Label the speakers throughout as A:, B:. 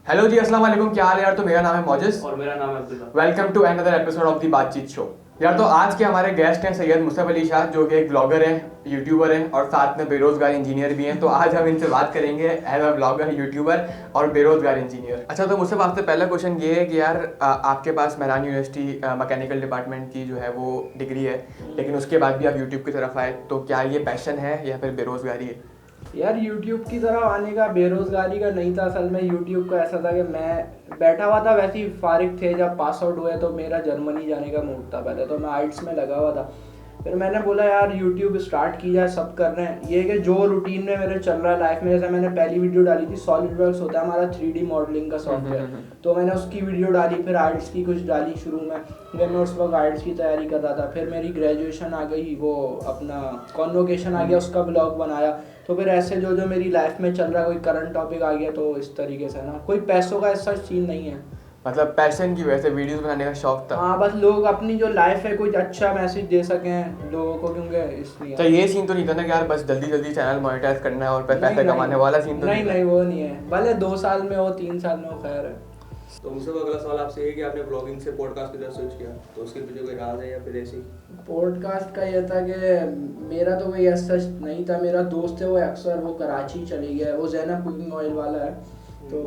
A: Hello जी, अस्सलाम वालेकुम। क्या हाल है यार? तो मेरा नाम है मौजिस
B: और मेरा नाम है Abdullah.
A: Welcome to another episode of the बातचीत शो। यार तो आज के हमारे गेस्ट हैं सैयद मुस्तफ़ अली शाह, जो कि एक ब्लॉगर हैं, यूट्यूबर हैं और साथ में बेरोजगार इंजीनियर भी हैं। तो आज हम इनसे बात करेंगे एज अ ब्लॉगर, यूट्यूबर और बेरोजगार इंजीनियर। अच्छा, तो मुझसे आपसे पहला क्वेश्चन ये है कि यार आपके पास मेहरान यूनिवर्सिटी मैकेनिकल डिपार्टमेंट की जो है वो डिग्री है, लेकिन उसके बाद भी आप यूट्यूब की तरफ आए, तो क्या ये पैशन है या फिर बेरोजगारी है?
B: यार यूट्यूब की तरफ आने का बेरोजगारी का नहीं था। असल में यूट्यूब का ऐसा था कि मैं बैठा हुआ था, वैसे ही फारिग थे जब पास आउट हुए, तो मेरा जर्मनी जाने का मूड था। पहले तो मैं आइट्स में लगा हुआ था, फिर मैंने बोला यार यूट्यूब स्टार्ट की जाए, सब कर रहे हैं। ये कि जो रूटीन में मेरे चल रहा है लाइफ में, जैसे मैंने पहली वीडियो डाली थी, सॉलिडवर्क्स होता है हमारा 3D मॉडलिंग का सॉफ्टवेयर, तो मैंने उसकी वीडियो डाली। फिर आइट्स की कुछ डाली शुरू में, जब मैं उस वक्त आइट्स की तैयारी कर रहा था। फिर मेरी ग्रेजुएशन आ गई, वो अपना कॉन्वोकेशन आ गया, उसका ब्लॉग बनाया। तो फिर ऐसे जो जो मेरी लाइफ में चल रहा है, कोई करंट टॉपिक आ गया, तो इस तरीके से ना, कोई पैसों का ऐसा सीन नहीं है।
A: मतलब पैशन की वजह से वीडियोस बनाने का शौक था।
B: हाँ, बस लोग अपनी जो लाइफ है कुछ अच्छा मैसेज दे सकें लोगों को, क्योंकि इसलिए।
A: तो ये सीन तो नहीं था ना कि यार बस जल्दी जल्दी चैनल मोनेटाइज करना है और पैसा कमाने वाला सीन तो
B: नहीं नहीं, वो नहीं है। भले 2 साल में हो, 3 साल में हो, खैर है।
C: तो मुझसे अगला सवाल आपसे ये कि आपने ब्लॉगिंग से पॉडकास्ट की तरफ स्विच किया, तो उसके पीछे कोई राज है या फिर ऐसी?
B: पॉडकास्ट का ये था कि मेरा तो कोई ऐसा नहीं था। मेरा दोस्त है, वो अक्सर वो कराची चली गया है, वो ज़ैनब कुकिंग ऑयल वाला है, तो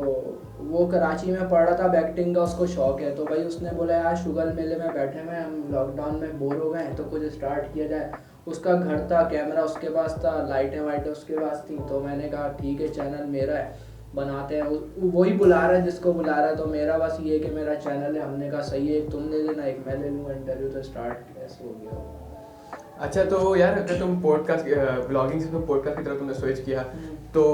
B: वो कराची में पढ़ रहा था, एक्टिंग का उसको शौक है। तो भाई उसने बोला यार शुगर मेले में बैठे हुए हम, लॉकडाउन में बोर हो गए हैं, तो कुछ स्टार्ट किया जाए। उसका घर था, कैमरा उसके पास था, लाइटें वाइटें उसके पास थी, तो मैंने कहा ठीक है, चैनल मेरा है, बनाते हैं। वही बुला रहा है जिसको बुला रहा है, तो मेरा बस ये कि मेरा चैनल है। हमने कहा सही है, एक तुम ले लेना, एक मैं ले लूँगा इंटरव्यू। तो स्टार्ट ऐसे हो गया।
A: अच्छा, तो यार अगर तुम पॉडकास्ट ब्लॉगिंग से तुम पॉडकास्ट की तरफ तुमने स्विच किया, तो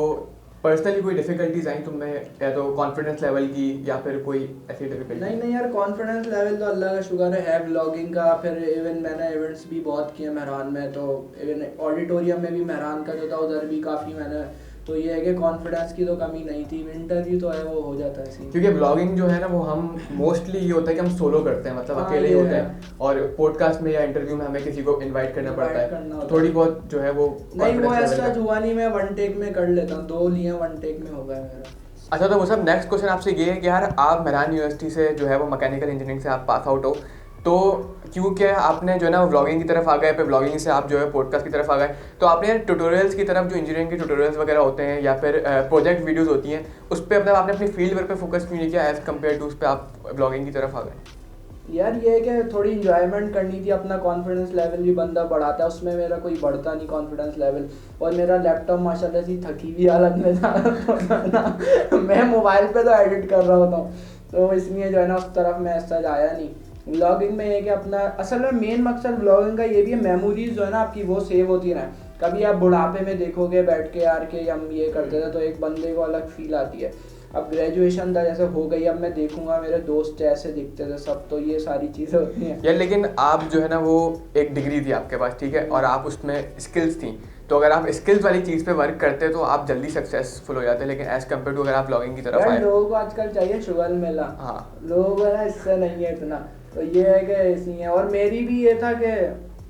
A: पर्सनली कोई डिफिकल्टीज आई तुम्हें, या तो कॉन्फिडेंस लेवल की या फिर कोई ऐसी डिफिकल्टी?
B: नहीं नहीं यार, कॉन्फिडेंस लेवल तो अल्लाह का शुक्र है ब्लॉगिंग का। फिर इवन मैंने इवेंट्स भी बहुत किए मेहरान में, तो इवन ऑडिटोरियम में भी मेहरान का जो था उधर भी काफ़ी मैंने, तो ये है कि कॉन्फिडेंस की तो कमी नहीं थी। इंटरव्यू तो है वो हो जाता है सीन।
A: क्योंकि ब्लॉगिंग जो है ना वो हम मोस्टली ये होता है कि हम सोलो करते हैं, मतलब
B: हाँ,
A: अकेले ही
B: ये
A: होते
B: है।
A: हैं, और पॉडकास्ट में या इंटरव्यू में हमें किसी को इनवाइट करना पड़ता है,
B: करना
A: तो
B: होता
A: थोड़ी
B: है।
A: बहुत जो है वो
B: नहीं, वो
A: confidence level
B: ऐसा
A: का-
B: हुआ नहीं, मैं 1 टेक में कर लेता हूँ, 2 लिए 1 टेक में हो गया मेरा।
A: अच्छा, तो मुझे नेक्स्ट क्वेश्चन आपसे ये है कि यार आप मेहरान यूनिवर्सिटी से जो है वो मैकेनिकल इंजीनियरिंग से आप पास आउट हो, तो क्योंकि आपने जो है ना वो व्लॉगिंग की तरफ आ गए, फिर व्लॉगिंग से आप जो है पॉडकास्ट की तरफ आ गए, तो आपने यार ट्यूटोरियल्स की तरफ, जो इंजीनियरिंग के ट्यूटोरियल्स वगैरह होते हैं या फिर प्रोजेक्ट वीडियोस होती हैं, उस पर मतलब आपने अपनी फील्ड वर्क पे फोकस क्यों नहीं किया एज कम्पेयर टू उस पर आप ब्लॉगिंग की तरफ आ गए?
B: यार ये है कि थोड़ी इंजॉयमेंट करनी थी, अपना कॉन्फिडेंस लेवल भी बंदा बढ़ाता है, उसमें मेरा कोई बढ़ता नहीं कॉन्फिडेंस लेवल। और मेरा लैपटॉप माशाल्लाह से थकी हुई हालत में था तो मैं मोबाइल पे तो एडिट कर रहा होता हूँ, तो इसलिए जो है ना उस तरफ मैं ऐसा आया नहीं। व्लॉगिंग में ये कि अपना असल में मेन मकसद व्लॉगिंग का ये भी है, मेमोरीज जो है ना आपकी वो सेव होती रहे। कभी आप बुढ़ापे में देखोगे बैठ के यार कि हम ये करते थे, तो एक बंदे को अलग फील आती है। अब ग्रेजुएशन था जैसे हो गई, अब मैं देखूंगा मेरे दोस्त जैसे दिखते थे सब, तो ये सारी चीज़ें होती हैं
A: यार लेकिन आप जो है ना वो एक डिग्री थी आपके पास, ठीक है, और आप उसमें स्किल्स थी, तो अगर आप स्किल्स वाली चीज़ पे वर्क करते तो आप जल्दी सक्सेसफुल हो जाते, लेकिन एज कम्पेयर टू अगर आप ब्लॉगिंग की तरफ
B: यार
A: आए।
B: लोगों को आजकल चाहिए शुगर मेला।
A: हाँ,
B: लोगों को ना इससे नहीं है इतना, तो ये है कि इसलिए। और मेरी भी ये था कि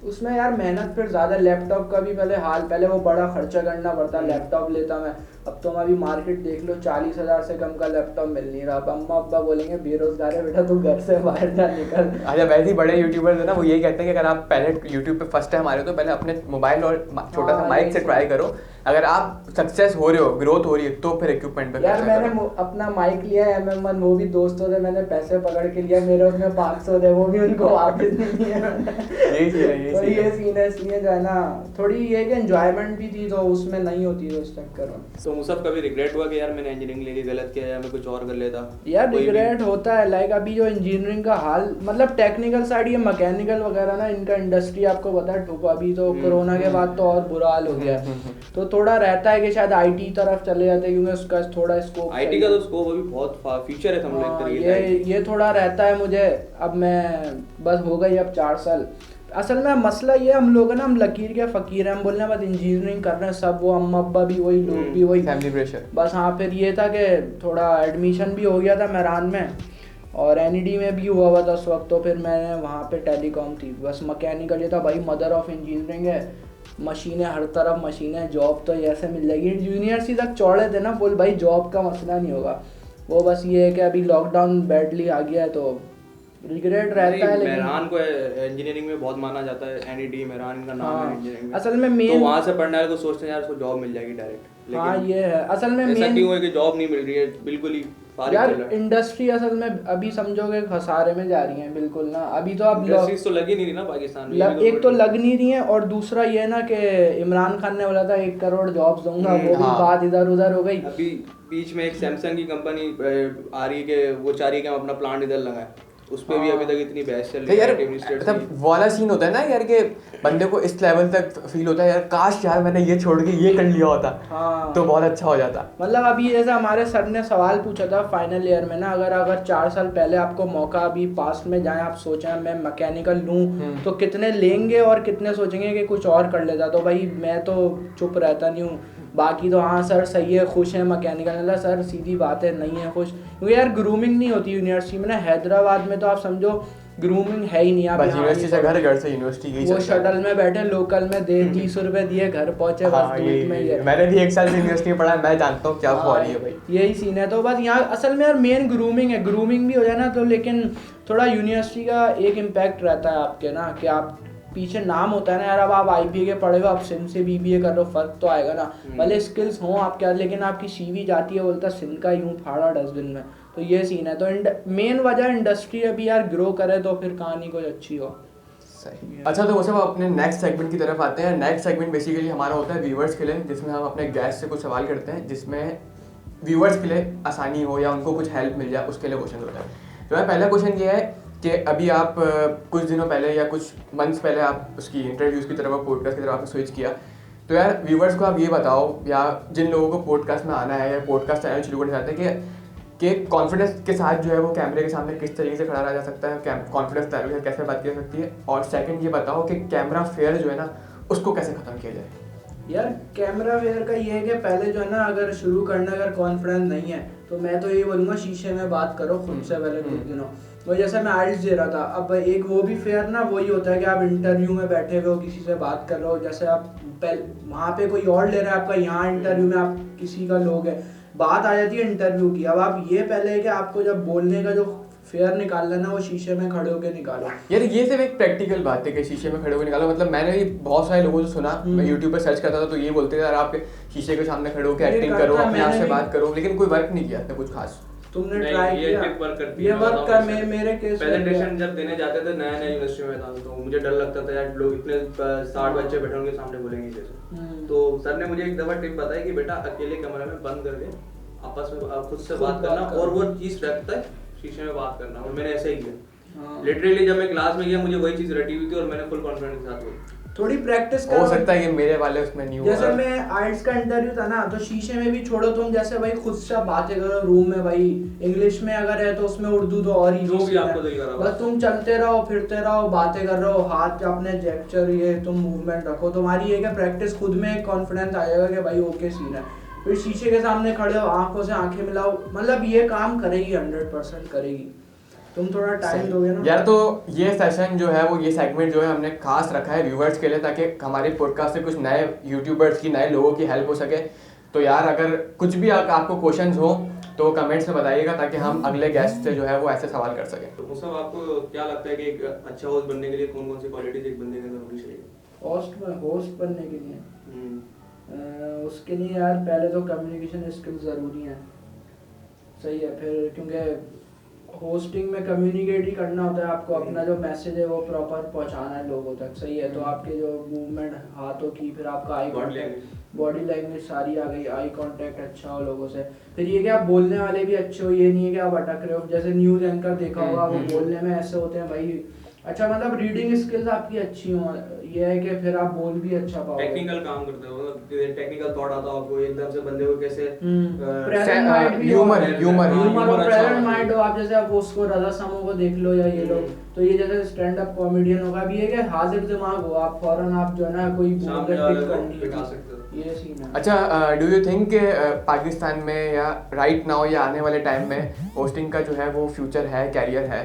B: उसमें यार मेहनत फिर ज़्यादा, लैपटॉप का भी पहले वो बड़ा खर्चा करना पड़ता, लैपटॉप लेता मैं। अब तुम अभी मार्केट देख लो, 40,000 से कम का लैपटॉप मिल नहीं रहा। अब अम्मा अब्बा बोलेंगे बेरोजगार है बेटा, तू घर से बाहर जा निकल।
A: अच्छा, वैसे ही बड़े यूट्यूबर्स है ना वो यही कहते हैं कि अगर आप पहले यूट्यूब पे फर्स्ट टाइम आ रहे हो तो पहले अपने मोबाइल और छोटा सा
B: हाँ,
A: माइक
B: यही
A: से
B: सही।
A: ट्राई करो, अगर आप सक्सेस हो रहे हो, ग्रोथ हो रही है, तो फिर इक्विपमेंट पे
B: यार
A: खर्चा
B: मैंने
A: करो।
B: अपना माइक लिया है MM1, वो भी दोस्तों से मैंने पैसे पकड़ के लिया, मेरे उसमें 500 थे, वो भी उनको वापस नहीं दिए मैंने।
A: यही चीज़ है,
B: तो
A: यही
B: ये
A: चीज़ है।
B: सीन है, इसलिए जो है ना थोड़ी ये कि एंजॉयमेंट भी थी, तो उसमें नहीं होती तो इस चक्कर में।
C: तो मुसफ कभी रिग्रेट हुआ कि यार मैंने इंजीनियरिंग लेके गलत किया या मैं कुछ और कर लेता?
B: यार
C: कोई भी?
B: रिग्रेट होता है, लाइक अभी जो इंजीनियरिंग का हाल, मतलब टेक्निकल साइड, ये मैकेनिकल वगैरह ना, इनका इंडस्ट्री आपको पता है ठोका। अभी तो कोरोना के बाद तो और बुरा हाल हो गया, तो थोड़ा रहता है कि शायद IT तरफ चले जाते हैं, क्योंकि उसका थोड़ा स्कोप,
C: आईटी का तो स्कोप अभी बहुत फ्यूचर है समझ लो एक तरीके से।
B: ये थोड़ा रहता है मुझे। अब मैं बस हो गई अब 4 साल। असल में मसला ये, हम लोग है ना, हम लकीर के फ़कीर हैं, हम बोलने बस इंजीनियरिंग कर रहे हैं सब, वो अम्मा अब्बा भी वही, लोग भी वही,
A: फैमिली प्रेशर।
B: बस। हाँ, फिर ये था कि थोड़ा एडमिशन भी हो गया था मेहरान में, और NED में भी हुआ था उस वक्त, तो फिर मैंने वहाँ पे टेलीकॉम थी, बस मैकेनिकल ये था भाई, मदर ऑफ इंजीनियरिंग है, मशीनें हर तरफ मशीनें, जॉब तो ऐसे मिल जाएगी। यूनिवर्सिटी तक चौड़े थे ना फुल भाई, जॉब का मसला नहीं होगा। वो बस ये है कि अभी लॉकडाउन बैडली आ गया है तो रिग्रेट रहता है। लेकिन
C: मेहरान को इंजीनियरिंग में बहुत माना जाता है, एनईटी मेहरान का नाम है इंजीनियरिंग में।
B: असल में
C: तो
B: मेन
C: वहाँ से पढ़ने वाले को सोचते हैं यार उसको जॉब मिल जाएगी डायरेक्ट,
B: हाँ ये है असल में
C: ऐसा
B: मेन
C: क्यों है कि जॉब नहीं मिल रही है, बिल्कुल ही फारिग
B: यार
C: चल रहा है।
B: इंडस्ट्री असल में अभी समझोगे खसारे में जा रही है बिल्कुल ना। अभी तो अब
C: इंडस्ट्रीज तो लगी नहीं रही ना पाकिस्तान में, ये भी
B: एक तो
C: बड़ी-
B: लग नहीं रही है, और दूसरा ये है ना कि इमरान खान ने बोला था 1 करोड़ जॉब्स दूंगा, वो भी
A: हाँ।
B: बात इधर उधर हो गई।
C: अभी बीच में एक सैमसंग की कंपनी आ रही है कि वो चाह रही है कि हम अपना प्लांट इधर लगाएं, उस पे भी
B: हाँ।
C: अभी तक इतनी बहस चल
A: तो
C: रही
A: यार
C: है मिनिस्टर्स की।
A: मतलब वाला सीन होता है ना यार कि बंदे को इस लेवल तक फील होता है यार काश यार मैंने ये छोड़ के ये कर लिया होता
B: हाँ
A: तो बहुत अच्छा हो जाता।
B: मतलब अभी जैसे हमारे सर ने सवाल पूछा था फाइनल ईयर में ना, अगर 4 साल पहले आपको मौका अभी पास्ट में जाए, आप सोचें मैं मैकेनिकल लूँ तो कितने लेंगे और कितने सोचेंगे कि कुछ और कर लेता। तो भाई मैं तो चुप रहता नहीं हूँ। बाकी तो हाँ सर सही है, खुश है मैकेनिकल, मतलब सर सीधी बात है नहीं है खुश, क्योंकि यार ग्रूमिंग नहीं होती यूनिवर्सिटी में ना। हैदराबाद में तो आप समझो ग्रूमिंग है ही नहीं। आप
A: बस
B: यहाँ
A: यूनिवर्सिटी से घर, घर से यूनिवर्सिटी यही
B: वो
A: चलता है।
B: शटल में बैठे लोकल में दे 20 रुपए दिए घर पहुंचे, बस
A: हाँ,
B: धूप में ही है।
A: मैंने भी 1 साल से यूनिवर्सिटी में पढ़ा है, मैं जानता हूँ क्या खुआरी है भाई।
B: यही सीन है। तो बस यहाँ असल में यार मेन ग्रूमिंग है, ग्रूमिंग भी हो जाए ना तो, लेकिन थोड़ा यूनिवर्सिटी का एक इम्पैक्ट रहता है आपके ना कि आप पीछे नाम होता है ना यार। अब आप IBA के पढ़े हो, आप सिंध से BBA कर रहे हो, फर्क तो आएगा ना। भले स्किल्स हों आपके, लेकिन आपकी CV जाती है बोलता सिंध का यूं फाड़ा डस्टबिन में। तो ये सीन है। तो मेन वजह इंडस्ट्री अभी यार ग्रो करे तो फिर कहानी कुछ अच्छी हो।
A: सही। अच्छा तो मुझे अपने नेक्स्ट सेगमेंट की तरफ आते हैं। नेक्स्ट सेगमेंट बेसिकली हमारा होता है व्यूअर्स के लिए, जिसमें हम अपने गेस्ट से कुछ सवाल करते हैं जिसमें व्यूअर्स के लिए आसानी हो या उनको कुछ हेल्प मिल जाए, उसके लिए क्वेश्चन होता है। तो यार पहला क्वेश्चन ये है कि अभी आप कुछ दिनों पहले या कुछ मंथ्स पहले आप उसकी इंटरव्यूज़ की तरफ, पॉडकास्ट की तरफ आपने स्विच किया। तो यार व्यूअर्स को आप ये बताओ, या जिन लोगों को पॉडकास्ट में आना है या पॉडकास्ट चैनल शुरू करना चाहते हैं कि कॉन्फिडेंस के साथ जो है वो कैमरे के सामने किस तरीके से खड़ा रहा जा सकता है, कॉन्फिडेंस लेवल से कैसे बात की जा सकती है, और सेकंड ये बताओ कि कैमरा फेयर जो है ना उसको कैसे ख़त्म किया जाए।
B: यार कैमरा वेयर का ये है कि पहले जो है ना, अगर शुरू करना अगर कॉन्फिडेंस नहीं है तो मैं तो ये बोलूँगा शीशे में बात करो खुद से पहले कुछ दिनों। वो जैसे मैं आइल्स दे रहा था, अब एक वो भी फेयर ना वही होता है कि आप इंटरव्यू में बैठे हुए हो, किसी से बात कर रहे हो, जैसे आप वहाँ पे कोई और ले रहा है आपका, यहाँ इंटरव्यू में आप किसी का लोग है, बात आ जाती है इंटरव्यू की। अब आप ये पहले है कि आपको जब बोलने का जो फेयर निकालना ना वो शीशे में खड़े होकर निकालो।
A: यार ये सिर्फ एक प्रैक्टिकल बात है कि शीशे में खड़े होकर निकालो। मतलब मैंने ये बहुत सारे लोगों से सुना, मैं यूट्यूब पर सर्च करता था तो ये बोलते थे यार आप शीशे के सामने खड़े होकर एक्टिंग करो, अपने आप से बात करो, लेकिन कोई वर्क नहीं किया आपने कुछ खास।
B: तुमने
C: नहीं,
B: ट्राई
C: ये
B: किया?
C: टिप वर्क करती है।
B: ये
C: मैं
B: वर्क
C: बताऊं
B: कर
C: कैसे?
B: मेरे केस में
C: प्रेजेंटेशन जब देने जाते थे नया नया यूनिवर्सिटी में था तो मुझे डर लगता था यार लोग इतने 60 बच्चे बैठे उनके सामने बोलेंगे जैसे। तो सर ने मुझे एक दफा टिप बताई कि बेटा अकेले कमरे में बंद करके आपस में आप खुद से बात करना, और वो चीज रखता है शीशे में बात करना, और मैंने ऐसा ही किया। लिटरली जब मैं क्लास में गया मुझे वही चीज रटी हुई थी और मैंने फुल कॉन्फिडेंस के साथ बोली।
B: थोड़ी प्रैक्टिस
A: हो सकता है कि मेरे वाले उसमें नहीं हुआ।
B: जैसे मैं आर्ट्स का इंटरव्यू था ना, तो शीशे में भी छोड़ो तुम, जैसे भाई खुद से बातें करो रूम में, भाई इंग्लिश में अगर है तो उसमें उर्दू तो और ही
C: जो भी आपको सही करा
B: बस तुम चलते रहो फिरते रहो बातें कर रहे हो, हाथ अपने जेस्चर ये तुम मूवमेंट रखो, तुम्हारी ये क्या प्रैक्टिस खुद में एक कॉन्फिडेंस आ जाएगा कि भाई ओके सीन है। फिर शीशे के सामने खड़े हो, आंखों से आंखें मिलाओ, मतलब ये काम करेगी 100% करेगी। तुम थोड़ा टाइम दोगे ना
A: यार। तो ये सेशन जो है वो, ये सेगमेंट जो है हमने खास रखा है व्यूअर्स के लिए, ताकि हमारे पॉडकास्ट से कुछ नए यूट्यूबर्स की, नए लोगों की हेल्प हो सके। तो यार अगर कुछ भी आपको क्वेश्चंस हो तो कमेंट्स में बताइएगा, ताकि हम अगले गेस्ट से जो है वो ऐसे सवाल कर सकें।
C: तो मुझसे आपको क्या लगता है कि एक अच्छा होस्ट बनने के लिए कौन कौन सी क्वालिटीज एक बंदे के अंदर होनी चाहिए?
B: होस्ट बनने के लिए उसके लिए यार पहले तो कम्युनिकेशन स्किल्स ज़रूरी हैं। सही है। फिर क्योंकि होस्टिंग में कम्युनिकेट ही करना होता है आपको, अपना जो मैसेज है वो प्रॉपर पहुंचाना है लोगों तक। सही है। तो आपके जो मूवमेंट हाथों की, फिर आपका आई कॉन्टैक्ट, बॉडी लैंग्वेज सारी आ गई, आई कांटेक्ट अच्छा हो लोगों से। फिर ये कि आप बोलने वाले भी अच्छे हो, ये नहीं है कि आप अटक रहे हो। जैसे न्यूज़ एंकर देखा होगा, वो बोलने में ऐसे होते हैं भाई, अच्छा मतलब रीडिंग स्किल्स आपकी अच्छी हो, ये है कि फिर आप बोल भी अच्छा पाओगे।
C: टेक्निकल काम करते हो, टेक्निकल थॉट आता हो आपको, एकदम से बंदे को कैसे
B: प्रेजेंट माइंड भी ह्यूमर और प्रेजेंट माइंड हो आप। जैसे आप उसको रजा समो को देख लो या ये लोग, तो ये जैसे स्टैंड अप कॉमेडियन होगा, भी है कि हाजिर दिमाग हो आप, फौरन आप जो है ना कोई पिक करनी है, ये सीन है।
A: अच्छा, डू यू थिंक पाकिस्तान में या राइट नाउ या आने वाले टाइम में होस्टिंग का जो है वो फ्यूचर है, कैरियर है?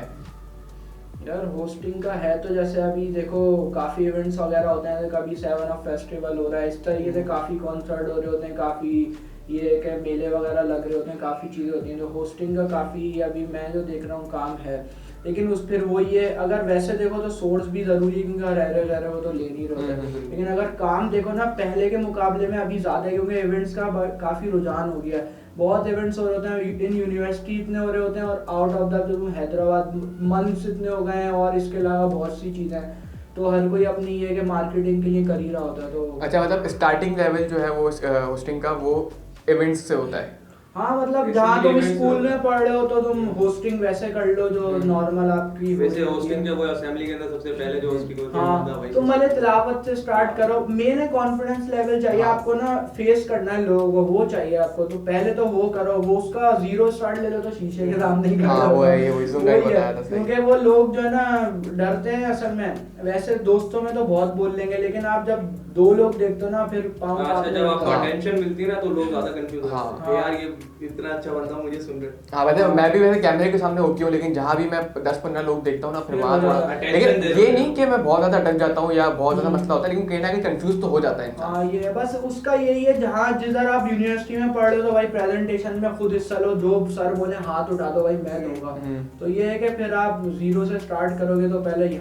B: यार होस्टिंग का है तो जैसे अभी देखो काफ़ी इवेंट्स वगैरह होते हैं, कभी 7 अप फेस्टिवल हो रहा है, इस तरीके से काफ़ी कॉन्सर्ट हो रहे होते हैं, काफ़ी ये कि मेले वगैरह लग रहे होते हैं, काफ़ी चीज़ें होती हैं, तो होस्टिंग का काफ़ी अभी मैं जो देख रहा हूँ काम है। लेकिन उस फिर वो ये अगर वैसे देखो तो सोर्स भी ज़रूरी है, क्योंकि रह रहे वो तो ले नहीं रहे हैं। लेकिन अगर काम देखो ना पहले के मुकाबले में अभी ज़्यादा है, क्योंकि इवेंट्स का काफ़ी रुझान हो गया है, बहुत इवेंट्स हो रहे होते हैं, इन यूनिवर्सिटी इतने हो रहे होते हैं, और आउट ऑफ द जो हैदराबाद मंथ्स इतने हो गए हैं, और इसके अलावा बहुत सी चीज़ें हैं, तो हर कोई अपनी ये कि मार्केटिंग के लिए कर ही रहा होता है। तो
A: अच्छा, मतलब स्टार्टिंग लेवल जो है वो होस्टिंग का वो इवेंट्स से होता है।
B: हाँ, मतलब जहाँ तुम स्कूल में पढ़ रहे हो तो तुम होस्टिंग वैसे कर लो जो नॉर्मल आपकी
C: वैसे होस्टिंग जो वो असेंबली के अंदर सबसे पहले जो होस्टिंग होती है
B: हाँ,
C: वही।
B: तुम भले तिलावत से स्टार्ट करो, मेन है कॉन्फिडेंस लेवल चाहिए आपको ना, फेस करना है लोगों को, वो चाहिए आपको, तो पहले तो वो करो, वो उसका 0 स्टार्ट ले लो तो शीशे के सामने ही
A: हाँ, वो है, ये वही सुनने को बताया था।
B: क्योंकि वो लोग जो है ना डरते हैं असल में, वैसे दोस्तों में तो बहुत बोल लेंगे, लेकिन आप जब 2 लोग देखते हो ना फिर पाँव
C: अच्छा, जब आपको अटेंशन मिलती है ना तो लोग ज्यादा कंफ्यूज होते हैं
A: हाँ।
C: यार ये इतना अच्छा बंदा मुझे सुन रहे।
A: हाँ, मतलब मैं भी वैसे कैमरे के सामने होती हूँ, लेकिन जहाँ भी मैं 10-15 लोग देखता हूँ ना फिर वहाँ थोड़ा, लेकिन ये नहीं कि मैं बहुत ज्यादा अटक जाता हूँ या बहुत ज्यादा मसला होता है, लेकिन कहीं ना कहीं कंफ्यूज तो हो जाता है इंसान।
B: हाँ, ये बस उसका यही है, जहाँ जिधर आप यूनिवर्सिटी में पढ़ रहे हो तो भाई प्रेजेंटेशन में खुद हिस्सा लो, जो सर बोले हाथ उठा दो भाई मैं दूंगा। तो ये है कि फिर आप 0 से स्टार्ट करोगे तो पहले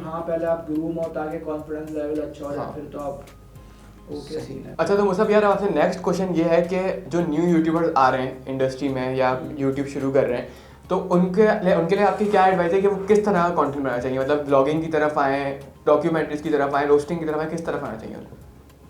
B: आप ग्रूम हो ताकि कॉन्फिडेंस लेवल अच्छा हो जाए, फिर तो आप ओके सीन है।
A: अच्छा, तो मुसब यार आपसे नेक्स्ट क्वेश्चन ये है कि जो न्यू यूट्यूबर्स आ रहे हैं इंडस्ट्री में या यूट्यूब शुरू कर रहे हैं, तो उनके लिए आपकी क्या एडवाइस है कि वो किस तरह का कंटेंट बनाना चाहिए? मतलब ब्लॉगिंग की तरफ आए, डॉक्यूमेंट्रीज की तरफ आए, रोस्टिंग की तरफ आए, किस तरफ आना चाहिए उनको?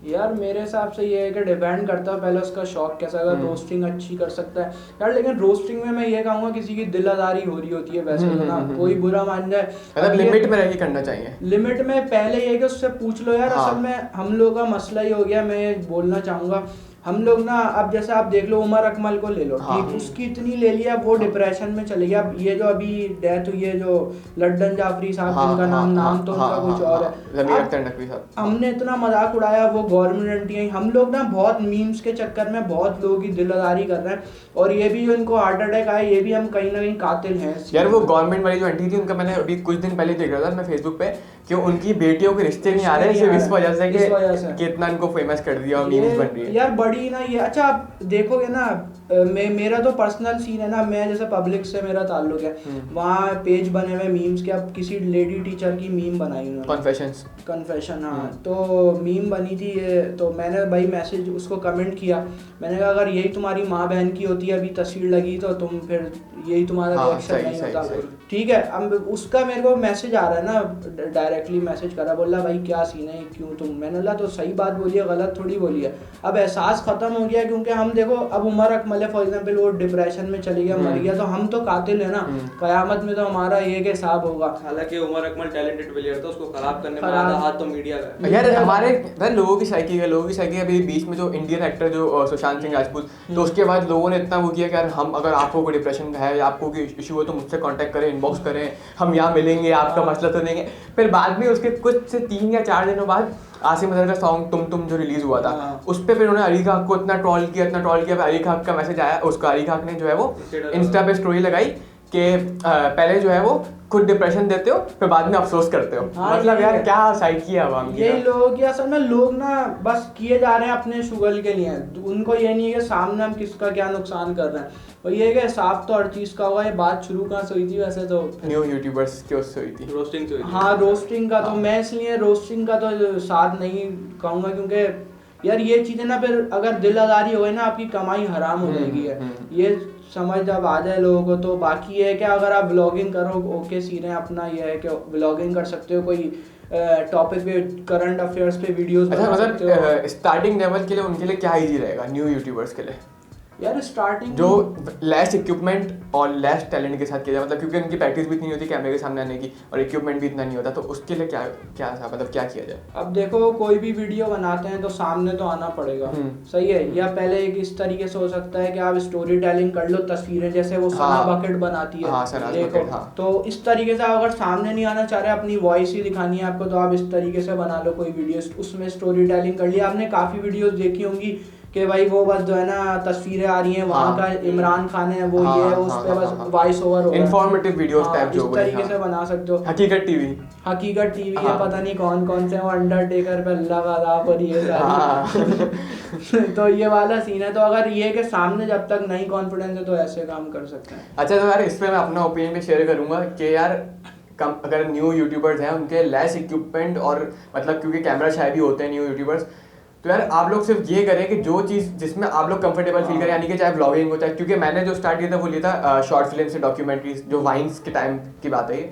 B: यार मेरे हिसाब से ये है कि डिपेंड करता है पहले उसका शौक कैसा, अगर रोस्टिंग अच्छी कर सकता है यार, लेकिन रोस्टिंग में मैं ये कहूँगा किसी की दिलदारी हो रही होती है वैसे तो ना कोई बुरा मान जाए,
A: मतलब लिमिट में रह के करना चाहिए।
B: लिमिट में पहले ये कि उससे पूछ लो यार।
A: हाँ।
B: असल में हम लोग का मसला ही हो गया, मैं ये बोलना चाहूँगा, हम लोग ना अब जैसे आप देख लो उमर अकमल को ले लो,
A: हाँ।
B: ठीक, उसकी इतनी ले लिया, वो डिप्रेशन में चले गया। अब ये जो अभी डेथ हुई है जो लड्डन जाफरी साहब, जिनका नाम तो उनका कुछ और है, हमने इतना मजाक उड़ाया, वो गवर्नमेंट एंटी है, हम लोग ना बहुत मीम्स के चक्कर में बहुत लोगों की दिलदारी कर रहे हैं, और ये भी जो इनको हार्ट अटैक आया ये भी हम कहीं ना कहीं कातिल हैं
A: यार। वो गवर्नमेंट वाली जो आंटी थी उनका मैंने अभी कुछ दिन पहले देख रहा था मैं फेसबुक पे कि उनकी बेटियों के रिश्ते नहीं आ रहे सिर्फ इस वजह से कि कितना इनको फेमस कर दिया और मीम्स बन रही है
B: यार बड़ी ना ये। अच्छा, आप देखोगे ना मेरा तो पर्सनल सीन है ना, मैं जैसे पब्लिक से मेरा ताल्लुक है, वहाँ पेज बने हुए मीम्स के। अब किसी लेडी टीचर की मीम बनाई उन्होंने, कन्फेशन, हाँ, तो मीम बनी थी ये, तो मैंने भाई मैसेज उसको कमेंट किया, मैंने कहा अगर यही तुम्हारी माँ बहन की होती है अभी तस्वीर लगी तो तुम फिर यही तुम्हारा रिएक्शन नहीं होता, ठीक है। अब उसका मेरे को मैसेज आ रहा है ना, डायरेक्टली मैसेज करा, बोला भाई क्या सीन है, क्यों तुम, मैंने बोला तो सही बात बोली है, गलत थोड़ी बोली है। अब एहसास खत्म हो गया, क्योंकि हम देखो अब उमर अकमल फॉर एग्जांपल वो डिप्रेशन में चली गया, मर गया, तो हम तो कातिल है ना, कयामत में तो हमारा ये के हिसाब होगा।
C: हालांकि उमर अकमल टैलेंटेड प्लेयर था, उसको खराब करने में आधा हाथ तो मीडिया का है।
A: यार हमारे लोगों की साइकी अभी बीच में जो इंडियन एक्टर जो सुशांत सिंह राजपूत, तो उसके बाद लोगों ने इतना वो किया कि यार हम, अगर आपको कोई डिप्रेशन है या आपको कोई इशू हो तो मुझसे कांटेक्ट करें, इनबॉक्स करें, हम यहाँ मिलेंगे, आपका मसला सुनेंगे। फिर बाद में उसके कुछ से 3 या 4 दिनों बाद आसिम अजहर का सॉन्ग तुम जो रिलीज हुआ था, उस पर फिर उन्होंने अली खाक को इतना ट्रॉल किया, अली खाक का मैसेज आया, उसका अली खाक ने जो है वो इंस्टा पे स्टोरी लगाई कि पहले जो है वो खुद डिप्रेशन देते हो फिर बाद में अफसोस करते हो। मतलब यार क्या साइकी है आवाम की।
B: यही लोग या असल में लोग ना बस किए जा रहे हैं अपने शुगल के लिए, उनको ये नहीं है कि सामने हम किसका क्या नुकसान कर रहे हैं, और ये कि साफ तो हर चीज़ का होगा। ये बात शुरू कहाँ से हुई थी वैसे तो
A: न्यू यूट्यूबर्स की उससे हुई थी,
C: रोस्टिंग से हुई थी।
B: हाँ, रोस्टिंग का तो मैं इसलिए रोस्टिंग का तो साथ नहीं कहूँगा, क्योंकि यार ये चीज़ें ना फिर अगर दिल आज़ारी हो गई ना आपकी कमाई हराम हो जाएगी है, ये समझ जब आ जाए लोगों को। तो बाकी ये है कि अगर आप व्लॉगिंग करो ओके सीन है अपना, ये है कि व्लॉगिंग कर सकते हो, कोई टॉपिक पे करंट अफेयर्स पे वीडियोस बना सकते हो।
A: स्टार्टिंग लेवल के लिए उनके लिए क्या इजी रहेगा न्यू यूट्यूबर्स के लिए?
B: यार स्टार्टिंग
A: जो लेस इक्विपमेंट और लेस टैलेंट के साथ किया जाए, मतलब क्योंकि उनकी प्रैक्टिस भी इतनी नहीं होती कैमरे के सामने आने की और इक्विपमेंट भी इतना नहीं होता, तो उसके लिए क्या मतलब क्या किया जाए? अब
B: देखो कोई भी वीडियो बनाते हैं तो सामने तो आना पड़ेगा, सही है, या पहले एक इस तरीके से हो सकता है कि आप स्टोरी टेलिंग कर लो, तस्वीरें जैसे वो सना बकेट बनाती है, देखो तो इस तरीके से अगर सामने नहीं आना चाह रहे, अपनी वॉइस ही दिखानी है आपको, तो आप इस तरीके से बना लो कोई वीडियो, उसमें स्टोरी टेलिंग कर लिया। आपने काफ़ी वीडियोस देखी होंगी कि भाई वो बस जो है ना तस्वीरें आ रही हैं वहाँ का इमरान खान है वो ये है उस पे बस वॉइस ओवर हो रहा है,
A: इंफॉर्मेटिव वीडियोस टाइप जो
B: इस तरीके से बना सकते हो।
A: हकीकत टीवी
B: है, पता नहीं कौन कौन से वो अंडरटेकर पे अल्लाह का अदा पर ये सारी तो ये वाला सीन है। तो अगर ये के सामने जब तक नहीं कॉन्फिडेंस है तो ऐसे काम कर सकते हैं।
A: अच्छा तो यार इस पे मैं अपना ओपिनियन भी शेयर करूंगा कि यार अगर न्यू यूट्यूबर्स हैं उनके लेस इक्विपमेंट और मतलब क्योंकि कैमरा शाय भी होते हैं न्यू यूट्यूबर्स, तो यार आप लोग सिर्फ ये करें कि जो चीज़ जिसमें आप लोग कंफर्टेबल फील करें, यानी कि चाहे व्लॉगिंग हो चाहे, क्योंकि मैंने जो स्टार्ट किया था वो लिया था शॉर्ट फिल्म से डॉक्यूमेंट्रीज, जो वाइन्स के टाइम की बात है ये।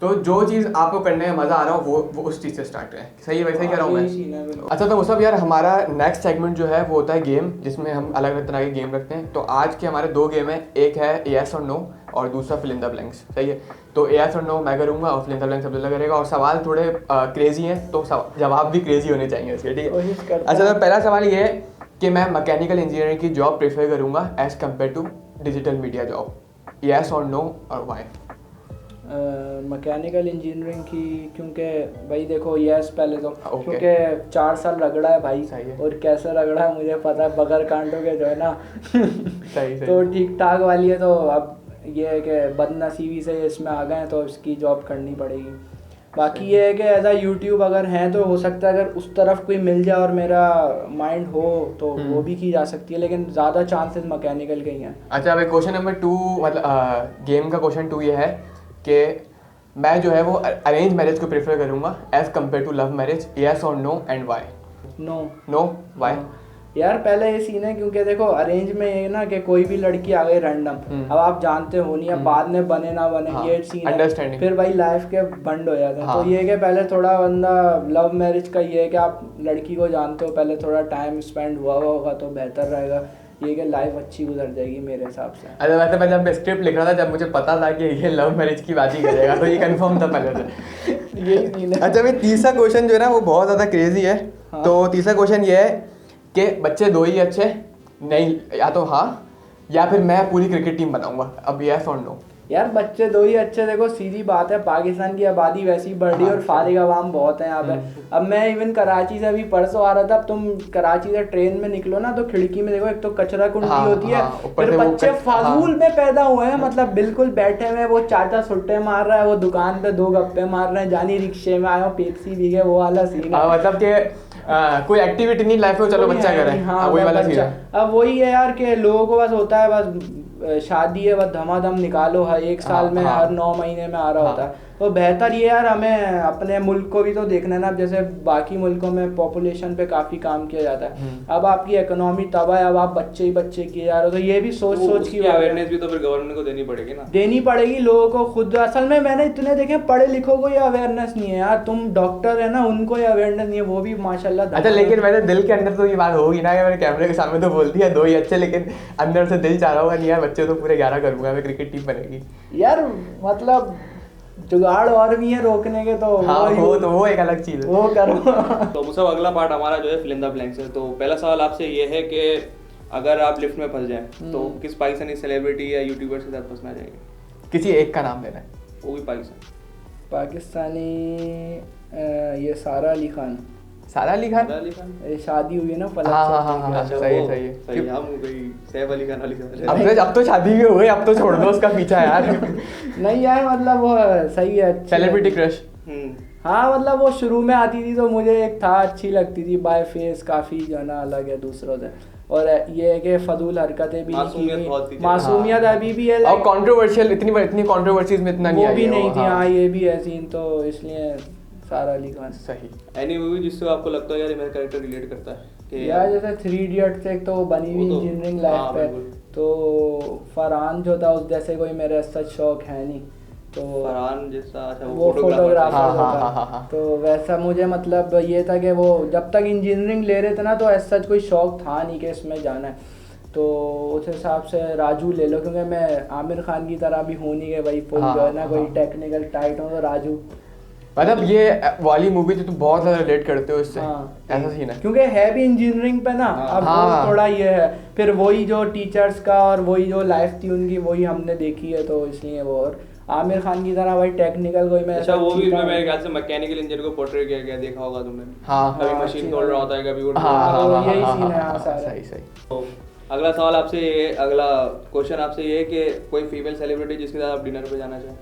A: तो जो चीज़ आपको करने में मज़ा आ रहा हो वो उस चीज़ से स्टार्ट करें। सही है, वैसे ही कह रहा हूँ मैं। अच्छा तो मुसब यार हमारा नेक्स्ट सेगमेंट जो है वो होता है गेम, जिसमें हम अलग अलग तरह के गेम रखते हैं। तो आज के हमारे 2 गेम हैं, एक है येस और नो और दूसरा फिल इन द ब्लैंक्स। सही है, तो येस और नो मैं करूँगा और fill in the blanks Abdullah करेगा। और सवाल थोड़े क्रेजी हैं तो जवाब भी क्रेजी होने चाहिए इसके, ठीक है। अच्छा तो पहला सवाल ये है कि मैं मैकेनिकल इंजीनियरिंग की जॉब प्रेफर करूँगा as compared to digital media job, yes और नो और वाई?
B: मैकेनिकल इंजीनियरिंग की, क्योंकि भाई देखो यस पहले तो क्योंकि 4 साल रगड़ा है भाई, और कैसे रगड़ा है मुझे पता है, बगैर कांटों के जो है ना
A: सही।
B: तो ठीक ठाक वाली है। तो अब ये है कि बदनसीबी से इसमें आ गए हैं तो इसकी जॉब करनी पड़ेगी। बाकी ये है कि एज अ यूट्यूब अगर हैं तो हो सकता है अगर उस तरफ कोई मिल जाए और मेरा माइंड हो तो वो भी की जा सकती है, लेकिन ज़्यादा चांसेस मैकेनिकल के ही हैं।
A: अच्छा अब क्वेश्चन नंबर 2, मतलब गेम का क्वेश्चन 2 ये है कि मैं जो है वो अरेंज मैरिज को प्रेफर करूंगा as compare to love marriage, yes और no and why? No why?
B: यार पहले ये सीन है क्योंकि देखो अरेंज में ये ना कि कोई भी लड़की आ गई रैंडम, अब आप जानते हो नहीं है बाद में बने ना बने, ये सीन है, फिर भाई लाइफ के बंड हो जाते हैं। तो ये कि पहले थोड़ा बंदा लव मैरिज का ये है कि आप लड़की को जानते हो, पहले थोड़ा टाइम स्पेंड हुआ होगा तो बेहतर रहेगा, ये कि लाइफ अच्छी गुजर जाएगी मेरे हिसाब से।
A: अच्छा वैसे मैं जब स्क्रिप्ट लिख रहा था, जब मुझे पता था कि ये लव मैरिज की बात ही करेगा तो ये कंफर्म था पहले से।
B: यही सीन है।
A: अच्छा भाई तीसरा क्वेश्चन जो है ना वो बहुत ज़्यादा क्रेजी है। तो तीसरा क्वेश्चन ये है कि बच्चे 2 ही अच्छे नहीं, या तो हाँ या फिर मैं पूरी क्रिकेट टीम बनाऊंगा, अब येस और नो?
B: यार बच्चे 2 ही अच्छे, देखो सीधी बात है, पाकिस्तान की आबादी वैसी बढ़ रही है और फारिग आवाम बहुत है यहाँ पे। अब मैं इवन कराची से अभी परसों आ रहा था, अब तुम कराची से ट्रेन में निकलो ना तो खिड़की में देखो एक तो कचरा कुंडी होती है, फिर बच्चे फाजूल में पैदा हुए हैं, मतलब बिल्कुल बैठे हुए, वो चाचा सुट्टे मार रहा है, वो दुकान पे 2 गप्पे मार रहे हैं, जानी रिक्शे में आया हूँ पेप्सी भी गए, वो वाला सीन है।
A: मतलब कि कोई एक्टिविटी नहीं लाइफ में, चलो बच्चा करे, वही वाला सीन है।
B: अब वही है यार कि लोगों को बस होता है बस शादी है बस धमाधम निकालो, हर 1 साल में हर 9 महीने में आ रहा होता है। तो बेहतर ये यार हमें अपने मुल्क को भी तो देखना है ना, जैसे बाकी मुल्कों में पॉपुलेशन पे काफी काम किया जाता है, अब आपकी इकोनॉमी तबाह है, अब आप बच्चे ही बच्चे किए जा रहे हो, तो ये भी सोच की
C: अवेयरनेस भी तो फिर गवर्नमेंट को देनी पड़ेगी ना,
B: देनी पड़ेगी लोगों को खुद। असल में मैंने इतने देखे पढ़े लिखों को ये अवेयरनेस नहीं है यार, तुम डॉक्टर है ना उनको ये अवेयरनेस नहीं है, वो भी माशाल्लाह।
A: अच्छा लेकिन मेरे दिल के अंदर तो ये बात होगी ना, मेरे कैमरे के सामने तो बोल दिया 2 ही अच्छे, लेकिन अंदर से दिल चाह रहा होगा नहीं यार बच्चे तो पूरे 11 करूंगा, मैं क्रिकेट टीम बनेगी
B: यार, मतलब जुगाड़ और भी है रोकने के, तो
A: वो एक अलग चीज है, वो करो।
C: तो मुझे अगला पार्ट हमारा जो है फिल इन द ब्लैंक्स है। तो पहला सवाल आपसे ये है कि अगर आप लिफ्ट में फंस जाएं तो किस पाकिस्तानी सेलिब्रिटी या यूट्यूबर के साथ फंसना चाहेंगे?
A: किसी एक का नाम लेना है,
C: वो भी
B: पाकिस्तानी। ये सारा अली खान शादी हुई है ना फलक।
A: हाँ, सही है।
C: हम गई सैफ अली खान वाली
A: अब तो शादी भी हो गई, अब तो छोड़ दो उसका पीछा यार।
B: नहीं यार मतलब वो सही है,
A: सेलिब्रिटी क्रश।
B: हाँ मतलब वो शुरू में आती थी तो मुझे एक था अच्छी लगती थी, बाय फेस काफी जो है ना अलग है दूसरों से, और ये है कि फजूल हरकतें भी मासूमियत अभी भी है,
A: और कंट्रोवर्शियल इतनी कंट्रोवर्सीज में इतना नहीं,
B: वो भी नहीं थी। हाँ ये भी है सीन, तो इसलिए सारा अली खान।
A: सही।
C: एनी मूवी जिससे आपको लगता है यार ये मेरा कैरेक्टर रिलेट करता है कि
B: यार जैसे 3 इडियट्स एक तो बनी हुई इंजीनियरिंग लाइफ पे, तो फरहान जो था उस जैसे कोई मेरे सच शौक है नहीं, तो
C: फरहान जैसा अच्छा
B: वो फोटोग्राफर होता, तो वैसा मुझे मतलब ये था कि वो जब तक इंजीनियरिंग ले रहे थे ना तो ऐसा कोई शौक था नहीं कि इसमें जाना है, तो उस हिसाब से राजू ले लो, क्योंकि मैं आमिर खान की तरह भी हूँ नहीं कि भाई फुल जो है ना कोई टेक्निकल टाइट हो, तो राजू
A: मतलब ये वाली मूवी तो तुम बहुत ज़्यादा रिलेट करते हो इससे। ऐसा सीन है
B: क्योंकि है भी इंजीनियरिंग पे ना। अब थोड़ा ये है, फिर वही जो टीचर्स का और वही जो लाइफ थी उनकी वही हमने देखी है, तो इसलिए वो। और आमिर खान की तरह भाई टेक्निकल कोई मैं
C: अच्छा,
B: ऐसा
C: वो भी
B: चीता
C: मेरे ख्याल से मैकेनिकल इंजीनियर को पोर्ट्रे किया गया, देखा होगा तुमने।
A: हाँ
C: कभी
B: हाँ,
C: मशीन
B: अच्छी
C: खोल रहा
B: बात।
C: होता है, कभी उड़
A: हाँ
C: रहा
A: हाँ
C: होता है।
B: तो यही
A: हाँ,
B: सीन है
A: हाँ,
B: हाँ, सारा।
A: सही सही।
C: तो अगला सवाल आपसे ये, अगला क्वेश्चन आपसे ये है कि कोई फीमेल सेलिब्रिटी जिसके साथ आप डिनर पे जाना चाहें?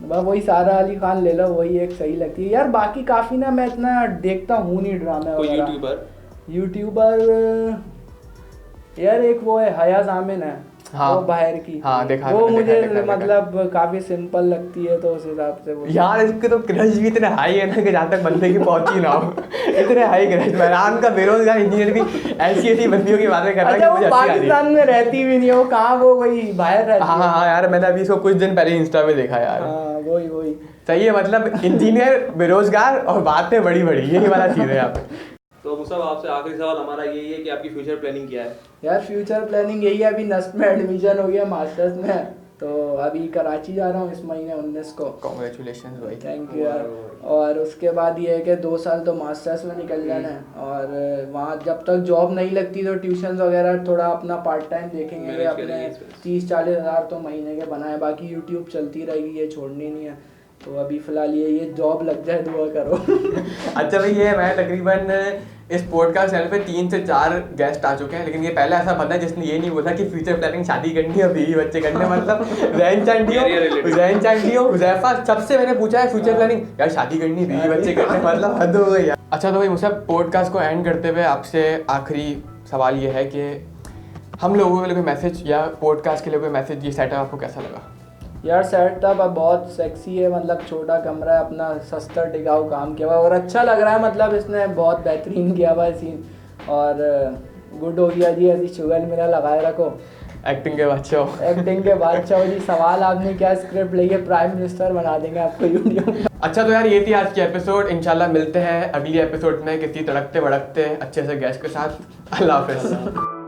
B: बस वही सारा अली खान ले लो, वही एक सही लगती है यार। बाकी काफी ना मैं इतना देखता हूँ नहीं ड्रामे
C: कोई
B: वगैरह।
C: यूट्यूबर?
B: यूट्यूबर यार एक वो है हया जामिन है,
A: हाँ,
B: वो बाहर की।
A: हाँ, देखा
B: वो
A: मैंने,
B: मुझे
A: देखा।
B: मतलब काफी सिंपल लगती है, तो उस हिसाब से वो।
A: यार इसके तो क्रश भी इतने हाई है ना कि जहाँ तक बंदे की पहुंची ना हो इतने हाई क्रश। मैरान का बेरोजगार इंजीनियर भी ऐसी ऐसी बंदियों की बातें कर रहा है
B: अच्छा
A: कि
B: वो
A: मुझे हंसी आ रही है।
B: पाकिस्तान में रहती भी नहीं है, वो कहाँ, वो वही बाहर रहती
A: हाँ
B: है।
A: हाँ यार, मैंने अभी इसको कुछ दिन पहले इंस्टा पे देखा यार।
B: हाँ वही वही।
A: सही है, मतलब इंजीनियर, बेरोजगार और बातें बड़ी बड़ी, यही वाला चीज है यहाँ पे।
C: तो मुसाब, आपसे आखिरी सवाल हमारा यही है कि आपकी फ्यूचर प्लानिंग क्या है?
B: यार फ्यूचर प्लानिंग यही है, अभी नस्ट में एडमिशन हो गया मास्टर्स में, तो अभी कराची जा रहा हूँ इस महीने 19 को।
A: कॉन्ग्रेचुलेशन भाई।
B: थैंक यू यार। और उसके बाद ये है कि 2 साल तो मास्टर्स में निकल जाना है, और वहाँ जब तक जॉब नहीं लगती तो ट्यूशन वगैरह थोड़ा अपना पार्ट टाइम देखेंगे।
C: Manage
B: अपने
C: करेंगे इसमें।
B: 30-40 हज़ार तो महीने के बनाए, बाकी यूट्यूब चलती रहेगी, ये छोड़नी नहीं है। तो अभी फिलहाल ये जॉब लग जाए, दुआ करो।
A: अच्छा भाई, ये मैं तकरीबन इस पॉडकास्ट चैनल पे 3 से 4 गेस्ट आ चुके हैं, लेकिन ये पहला ऐसा बंदा है जिसने ये नहीं बोला कि फ्यूचर प्लानिंग शादी करनी है, बीवी बच्चे करने, मतलब जैन चांडियो, हुजैफा, सबसे मैंने पूछा है फ्यूचर प्लानिंग, यार शादी करनी, बीवी बच्चे करने, मतलब हद हो गई यार। अच्छा तो भाई मुझे पॉडकास्ट को एंड करते हुए आपसे आखिरी सवाल ये है कि हम लोगों के लिए कोई मैसेज या पॉडकास्ट के लिए कोई मैसेज, ये सेटअप आपको कैसा लगा?
B: यार सेटअप अब बहुत सेक्सी है, मतलब छोटा कमरा है अपना, सस्ता टिकाऊ काम किया हुआ और अच्छा लग रहा है, मतलब इसने बहुत बेहतरीन किया हुआ है सीन। और गुड हो गया जी, ऐसी शुगर मेरा लगाए रखो।
A: एक्टिंग के बादशाह।
B: एक्टिंग के बादशाह जी। सवाल आपने क्या स्क्रिप्ट ली है, प्राइम मिनिस्टर बना देंगे आपको यूट्यूब में।
A: अच्छा तो यार ये थी आज की एपिसोड। इंशाल्लाह मिलते हैं अगली एपिसोड में किसी तड़कते भड़कते अच्छे से गेस्ट के साथ। अल्लाह हाफिज़।